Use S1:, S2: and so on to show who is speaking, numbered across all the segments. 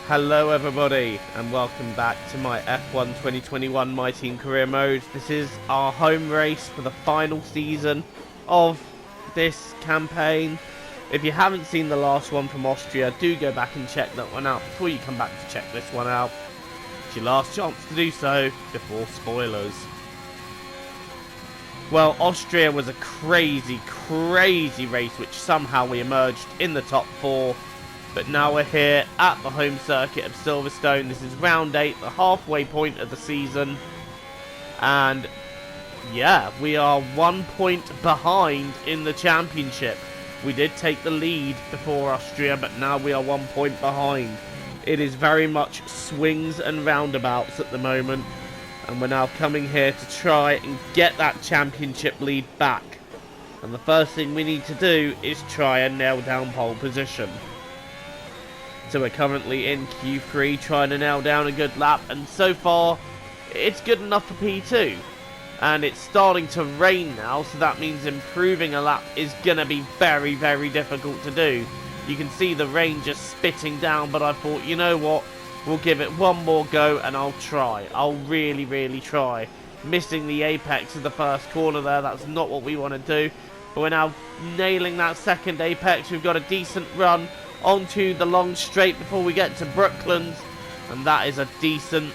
S1: Hello everybody and welcome back to my F1 2021 My Team Career Mode. This is our home race for the final season of this campaign. If you haven't seen the last one from Austria, do go back and check that one out before you come back to check this one out. It's your last chance to do so before spoilers. Well, Austria was a crazy race which somehow we emerged in the top 4. But now we're here at the home circuit of Silverstone. This is round 8, the halfway point of the season. And yeah, we are 1 point behind in the championship. We did take the lead before Austria, but now we are 1 point behind. It is very much swings and roundabouts at the moment. And we're now coming here to try and get that championship lead back. And the first thing we need to do is try and nail down pole position. So we're currently in Q3 trying to nail down a good lap, and so far it's good enough for P2. And it's starting to rain now, so that means improving a lap is going to be very difficult to do. You can see the rain just spitting down, but I thought, you know what, we'll give it one more go and I'll try. I'll really try. Missing the apex of the first corner there, that's not what we want to do. But we're now nailing that second apex. We've got a decent run onto the long straight before we get to Brooklands, and that is a decent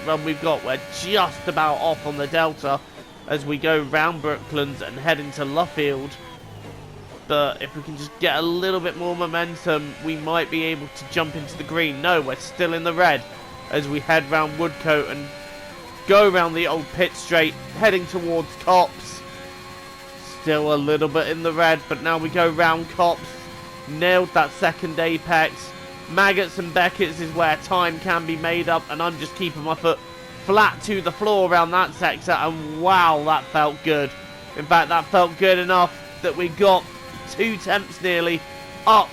S1: run we've got. We're just about off on the delta as we go round Brooklands and head into Luffield, but if we can just get a little bit more momentum, we might be able to jump into the green. No, we're still in the red as we head round Woodcote and go round the old pit straight, heading towards Copse. Still a little bit in the red, but now we go round Copse. Nailed that second apex. Maggots and Beckett's is where time can be made up, and I'm just keeping my foot flat to the floor around that sector, and wow, that felt good. In fact, that felt good enough that we got 2 tenths nearly up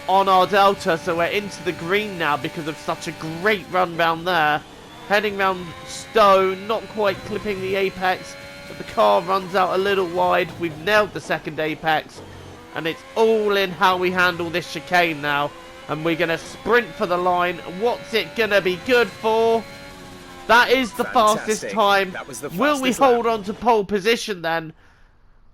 S1: on our delta, so we're into the green now because of such a great run round there. Heading round Stone, not quite clipping the apex, but the car runs out a little wide. We've nailed the second apex. And it's all in how we handle this chicane now. And we're going to sprint for the line. What's it going to be good for? That is the fastest time. Will we hold on to pole position then?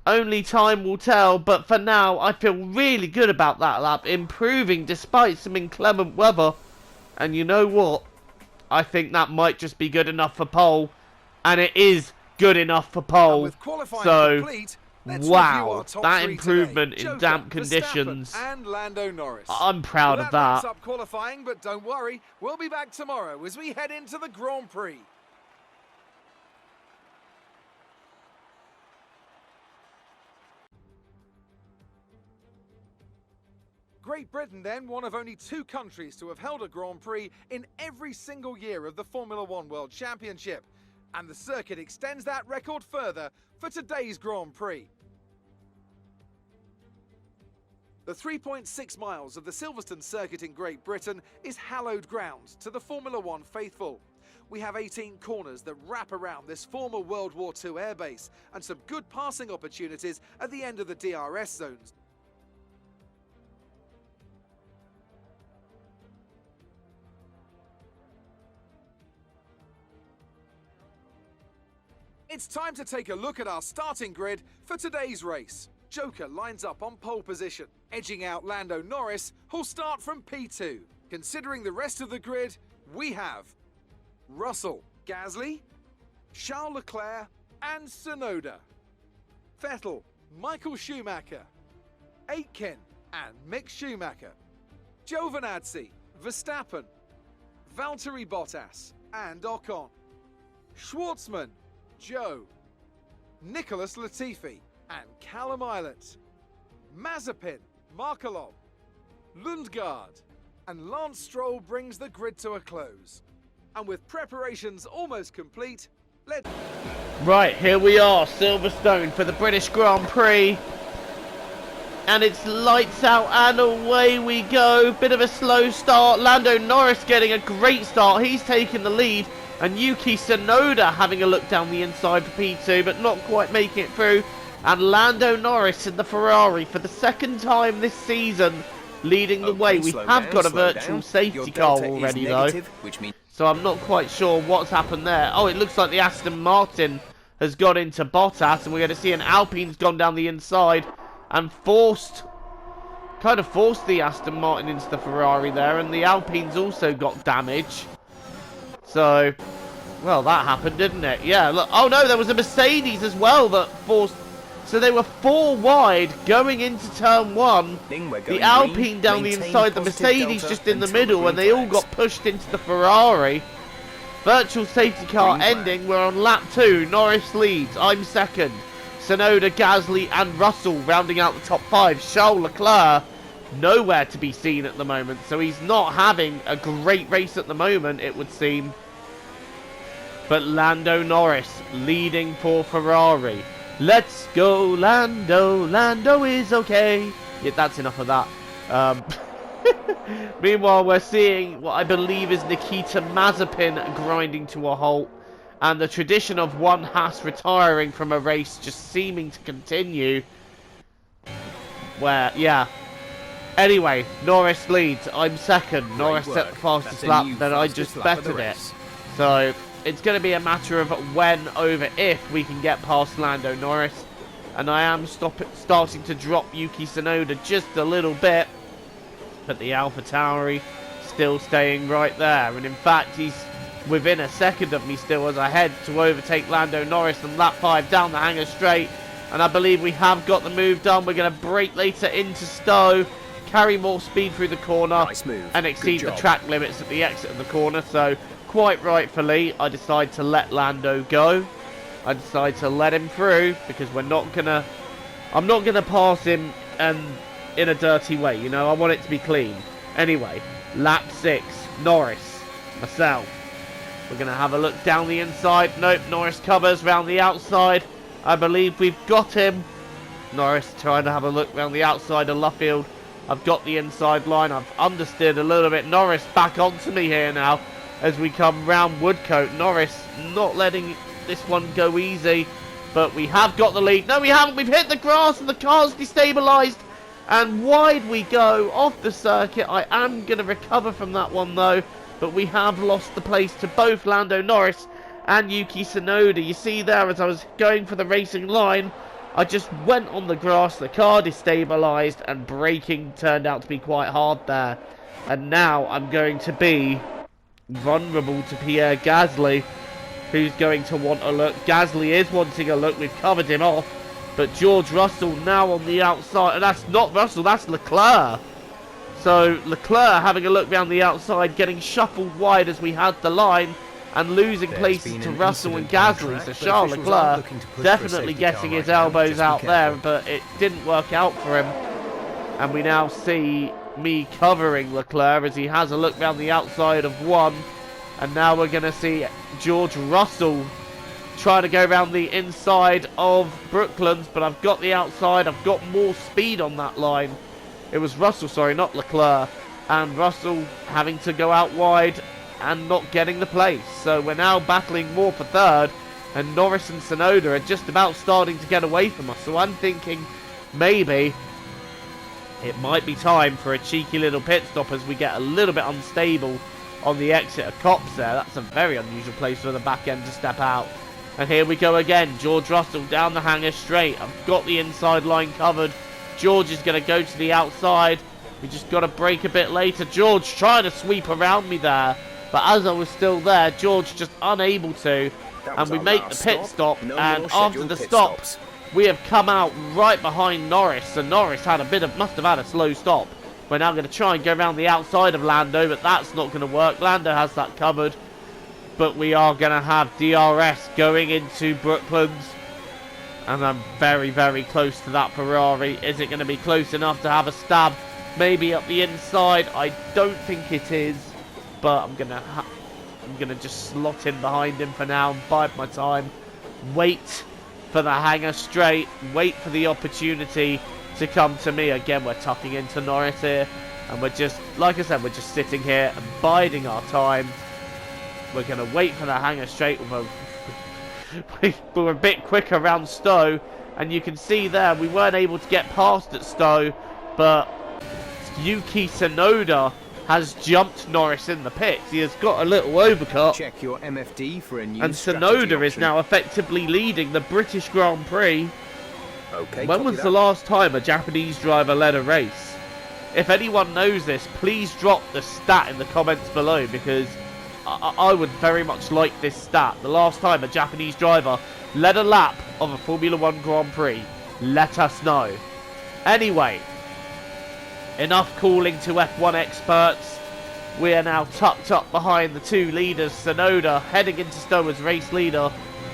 S1: Only time will tell. But for now, I feel really good about that lap. Improving despite some inclement weather. And you know what? I think that might just be good enough for pole. And it is good enough for pole. So
S2: complete,
S1: wow, that improvement in damp conditions,
S2: and Lando Norris.
S1: I'm proud of that.
S2: Wraps up qualifying, but don't worry, we'll be back tomorrow as we head into the Grand Prix. Great Britain then, one of only 2 countries to have held a Grand Prix in every single year of the Formula One World Championship. And the circuit extends that record further for today's Grand Prix. The 3.6 miles of the Silverstone circuit in Great Britain is hallowed ground to the Formula One faithful. We have 18 corners that wrap around this former World War II airbase and some good passing opportunities at the end of the DRS zones. It's time to take a look at our starting grid for today's race. Joker lines up on pole position, edging out Lando Norris, who'll start from P2. Considering the rest of the grid, we have Russell, Gasly, Charles Leclerc and Tsunoda, Vettel, Michael Schumacher, Aitken and Mick Schumacher, Giovinazzi, Verstappen, Valtteri Bottas and Ocon, Schwartzman, Joe, Nicholas Latifi and Callum Ilott, Mazepin, Markelov, Lundgaard and Lance Stroll brings the grid to a close. And with preparations almost complete, let's...
S1: Right, here we are, Silverstone for the British Grand Prix. And it's lights out and away we go. Bit of a slow start. Lando Norris getting a great start. He's taking the lead. And Yuki Tsunoda having a look down the inside for P2, but not quite making it through. And Lando Norris in the Ferrari for the second time this season leading the way. We have got a virtual safety car already though, so I'm not quite sure what's happened there. Oh, it looks like the Aston Martin has got into Bottas, and we're going to see an Alpine's gone down the inside and kind of forced the Aston Martin into the Ferrari there, and the Alpine's also got damage. So, well, that happened, didn't it? Yeah, look. Oh no, there was a Mercedes as well that forced. So they were 4 wide going into turn 1. The Alpine down the inside, the Mercedes just in the middle, and they all got pushed into the Ferrari. Virtual safety car ending. We're on lap 2. Norris leads. I'm second. Tsunoda, Gasly, and Russell rounding out the top 5. Charles Leclerc nowhere to be seen at the moment, so he's not having a great race at the moment, it would seem. But Lando Norris leading for Ferrari. Let's go, Lando. Lando is okay. Yeah, that's enough of that. Meanwhile, we're seeing what I believe is Nikita Mazepin grinding to a halt. And the tradition of one Haas retiring from a race just seeming to continue. Where, yeah. Anyway, Norris leads. I'm second. Norris set the fastest lap, then I just bettered it. So it's going to be a matter of when over if we can get past Lando Norris. And I am starting to drop Yuki Tsunoda just a little bit. But the AlphaTauri still staying right there. And in fact, he's within a second of me still as I head to overtake Lando Norris on lap 5 down the hangar straight. And I believe we have got the move done. We're going to brake later into Stowe, carry more speed through the corner, and exceed the track limits at the exit of the corner. So quite rightfully, I decide to let Lando go. I decide to let him through because I'm not gonna pass him and in a dirty way, you know. I want it to be clean. Anyway, lap 6, Norris, myself. We're gonna have a look down the inside. Nope, Norris covers round the outside. I believe we've got him. Norris trying to have a look round the outside of Luffield. I've got the inside line. I've understeered a little bit. Norris back onto me here now as we come round Woodcote. Norris not letting this one go easy, but we have got the lead. No, we haven't. We've hit the grass and the car's destabilised, and wide we go off the circuit. I am going to recover from that one though, but we have lost the place to both Lando Norris and Yuki Tsunoda. You see there, as I was going for the racing line, I just went on the grass, the car destabilised, and braking turned out to be quite hard there. And now I'm going to be vulnerable to Pierre Gasly, who's going to want a look. Gasly is wanting a look. We've covered him off. But George Russell now on the outside. And that's not Russell, that's Leclerc. So Leclerc having a look round the outside, getting shuffled wide as we had the line, and losing places to Russell and Gasly. So Charles Leclerc definitely getting his elbows out there, but it didn't work out for him. And we now see me covering Leclerc as he has a look round the outside of one. And now we're going to see George Russell trying to go around the inside of Brooklands, but I've got the outside. I've got more speed on that line. It was Russell, sorry, not Leclerc. And Russell having to go out wide and not getting the place. So we're now battling more for third, and Norris and Tsunoda are just about starting to get away from us. So I'm thinking maybe it might be time for a cheeky little pit stop as we get a little bit unstable on the exit of Copse there. That's a very unusual place for the back end to step out. And here we go again. George Russell down the hangar straight. I've got the inside line covered. George is going to go to the outside. We just got to brake a bit later. George trying to sweep around me there, but as I was still there, George just unable to. And we make the pit stop. And after the stop, we have come out right behind Norris. So Norris had must have had a slow stop. We're now going to try and go around the outside of Lando, but that's not going to work. Lando has that covered. But we are going to have DRS going into Brooklands. And I'm very, very close to that Ferrari. Is it going to be close enough to have a stab? Maybe up the inside. I don't think it is. But I'm going to just slot in behind him for now and bide my time. Wait for the hangar straight. Wait for the opportunity to come to me. Again, we're tucking into Norris here, and we're just, like I said, we're just sitting here and biding our time. We're going to wait for the hangar straight. We're a bit quicker around Stowe, and you can see there we weren't able to get past at Stowe, but Yuki Tsunoda has jumped Norris in the pits. He has got a little overcut.
S3: Check your MFD for a new
S1: And
S3: strategy
S1: Tsunoda is
S3: option.
S1: now effectively leading the British Grand Prix.
S3: Okay,
S1: When
S3: copy
S1: was
S3: that.
S1: the last time a Japanese driver led a race? If anyone knows this, please drop the stat in the comments below, because I would very much like this stat. The last time a Japanese driver led a lap of a Formula 1 Grand Prix. Let us know. Anyway, enough calling to F1 experts. We are now tucked up behind the two leaders. Tsunoda heading into Stowe as race leader.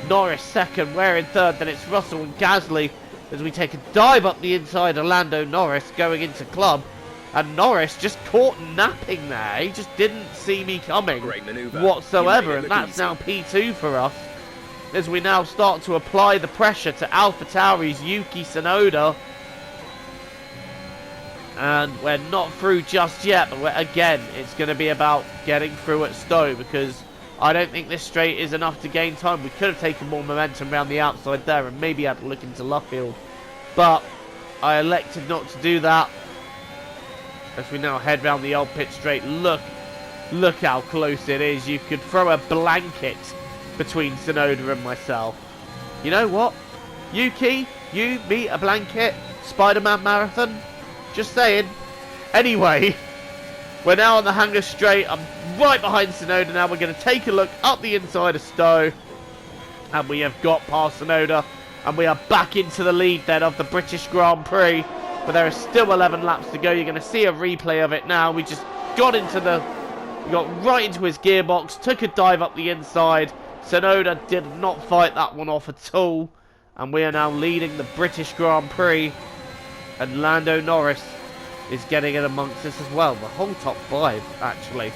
S1: Norris second, we're in third. Then it's Russell and Gasly as we take a dive up the inside of Lando Norris going into club. And Norris just caught napping there. He just didn't see me coming
S3: Great manoeuvre.
S1: whatsoever.
S3: You
S1: And
S3: made it look
S1: that's now P2 for us, as we now start to apply the pressure to AlphaTauri's Yuki Tsunoda. And we're not through just yet, but again, it's going to be about getting through at Stowe, because I don't think this straight is enough to gain time. We could have taken more momentum around the outside there and maybe had to look into Luffield, but I elected not to do that. As we now head round the old pit straight, look how close it is. You could throw a blanket between Tsunoda and myself. You know what? Yuki, you, me, a blanket, Spider-Man marathon. Just saying. Anyway, we're now on the hangar straight. I'm right behind Tsunoda now. We're going to take a look up the inside of Stowe. And we have got past Tsunoda. And we are back into the lead then of the British Grand Prix. But there are still 11 laps to go. You're going to see a replay of it now. We just got right into his gearbox, took a dive up the inside. Tsunoda did not fight that one off at all. And we are now leading the British Grand Prix. And Lando Norris is getting in amongst us as well. The whole top five, actually,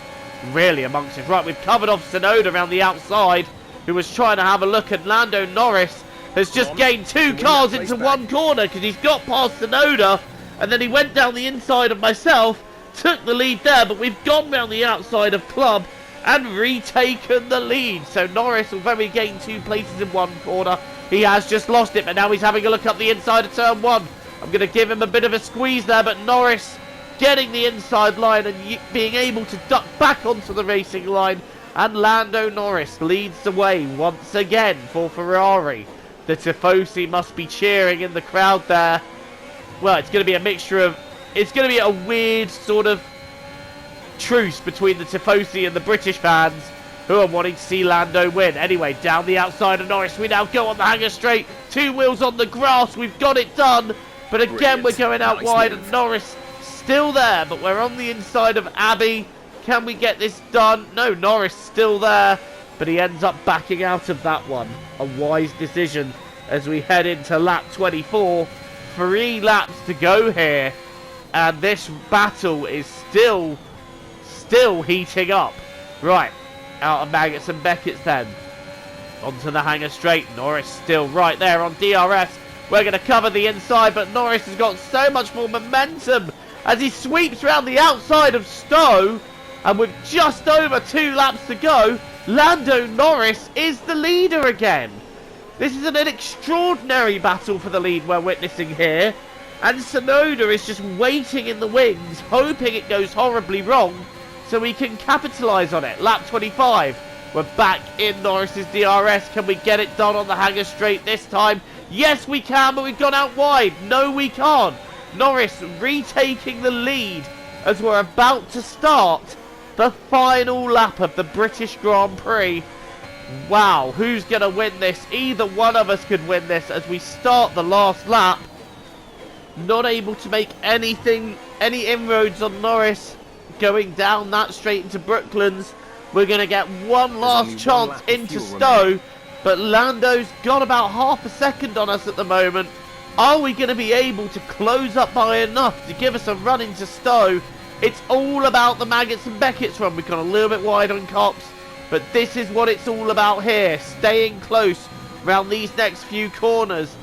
S1: really amongst us. Right, we've covered off Tsunoda around the outside, who was trying to have a look at Lando Norris. Has just gained two cars into one corner because he's got past Tsunoda, and then he went down the inside of myself, took the lead there, but we've gone round the outside of Club and retaken the lead. So Norris, although he gained 2 places in one corner, he has just lost it, but now he's having a look up the inside of turn 1. I'm going to give him a bit of a squeeze there, but Norris getting the inside line and being able to duck back onto the racing line, and Lando Norris leads the way once again for Ferrari. The Tifosi must be cheering in the crowd there. Well, it's going to be a mixture of... It's going to be a weird sort of truce between the Tifosi and the British fans, who are wanting to see Lando win. Anyway, down the outside of Norris, we now go on the hangar straight. 2 wheels on the grass, we've got it done. But again, we're going out wide, and Norris still there. But we're on the inside of Abbey. Can we get this done? No, Norris still there. But he ends up backing out of that one. A wise decision as we head into lap 24. 3 laps to go here. And this battle is still heating up. Right, out of Maggots and Beckett's then. Onto the hangar straight. Norris still right there on DRS. We're going to cover the inside, but Norris has got so much more momentum as he sweeps around the outside of Stowe. And with just over 2 laps to go, Lando Norris is the leader again. This is an extraordinary battle for the lead we're witnessing here. And Tsunoda is just waiting in the wings, hoping it goes horribly wrong so he can capitalise on it. Lap 25. We're back in Norris's DRS. Can we get it done on the hangar straight this time? Yes, we can, but we've gone out wide. No, we can't. Norris retaking the lead as we're about to start the final lap of the British Grand Prix. Wow, who's going to win this? Either one of us could win this as we start the last lap. Not able to make any inroads on Norris going down that straight into Brooklands. We're going to get one last chance into Stowe, but Lando's got about half a second on us at the moment. Are we going to be able to close up by enough to give us a run into Stowe? It's all about the Maggots and Beckett's run. We've gone a little bit wide on Cops, but this is what it's all about here. Staying close around these next few corners.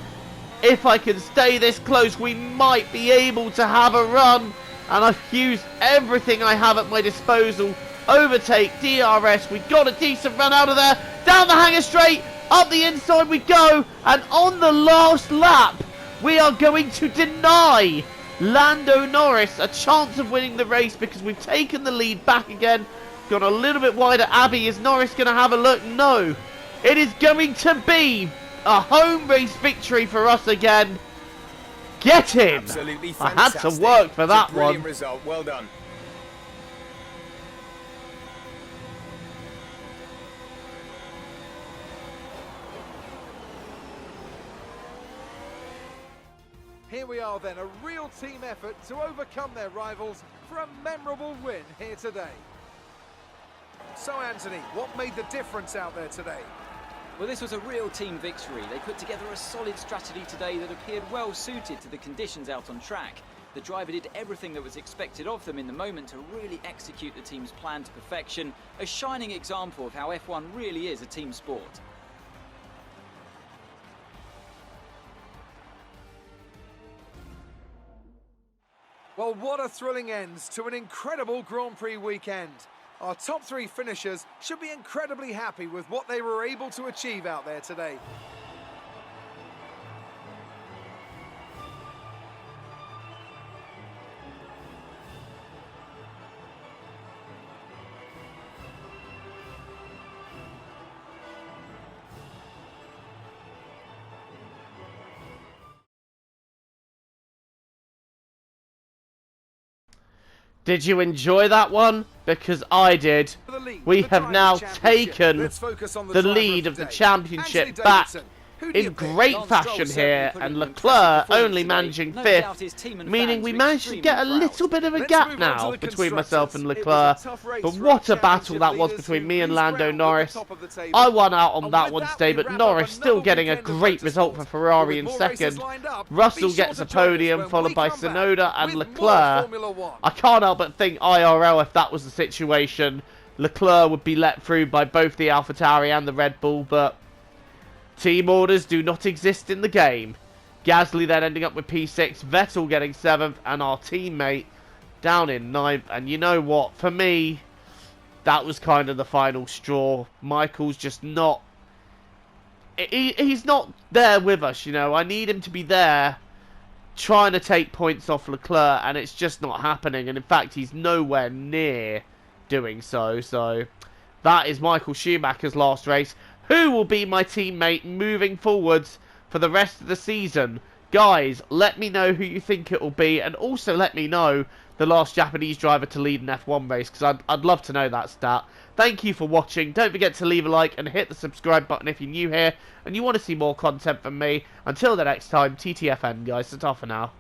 S1: If I can stay this close, we might be able to have a run. And I've used everything I have at my disposal. Overtake, DRS, we got a decent run out of there. Down the hangar straight, up the inside we go. And on the last lap, we are going to deny Lando Norris a chance of winning the race because we've taken the lead back again. Gone a little bit wider. Abby, is Norris going to have a look? No. It is going to be a home race victory for us again. Get in.
S3: Absolutely
S1: I
S3: fantastic.
S1: had to work for that
S3: It's a brilliant
S1: one.
S3: result. Well done.
S2: Here we are then, a real team effort to overcome their rivals for a memorable win here today. So Anthony, what made the difference out there today?
S4: Well, this was a real team victory. They put together a solid strategy today that appeared well suited to the conditions out on track. The driver did everything that was expected of them in the moment to really execute the team's plan to perfection. A shining example of how F1 really is a team sport.
S2: Well, what a thrilling end to an incredible Grand Prix weekend. Our top three finishers should be incredibly happy with what they were able to achieve out there today.
S1: Did you enjoy that one? Because I did. We have now taken the lead of the championship back in great fashion here, and Leclerc only managing 5th, meaning we managed to get a little bit of a gap now between myself and Leclerc. But what a battle that was between me and Lando Norris. I won out on that one today, but Norris still getting a great result for Ferrari in 2nd. Russell gets a podium, followed by Tsunoda and Leclerc. I can't help but think IRL, if that was the situation, Leclerc would be let through by both the AlphaTauri and the Red Bull, but team orders do not exist in the game. Gasly then ending up with P6, Vettel getting 7th, and our teammate down in 9th. And you know what? For me, that was kind of the final straw. Michael's just not... He's not there with us, you know. I need him to be there trying to take points off Leclerc, and it's just not happening. And in fact, he's nowhere near doing so. So that is Michael Schumacher's last race. Who will be my teammate moving forwards for the rest of the season? Guys, let me know who you think it will be, and also let me know the last Japanese driver to lead an F1 race, because I'd love to know that stat. Thank you for watching. Don't forget to leave a like and hit the subscribe button if you're new here and you want to see more content from me. Until the next time, TTFN guys, it's off for now.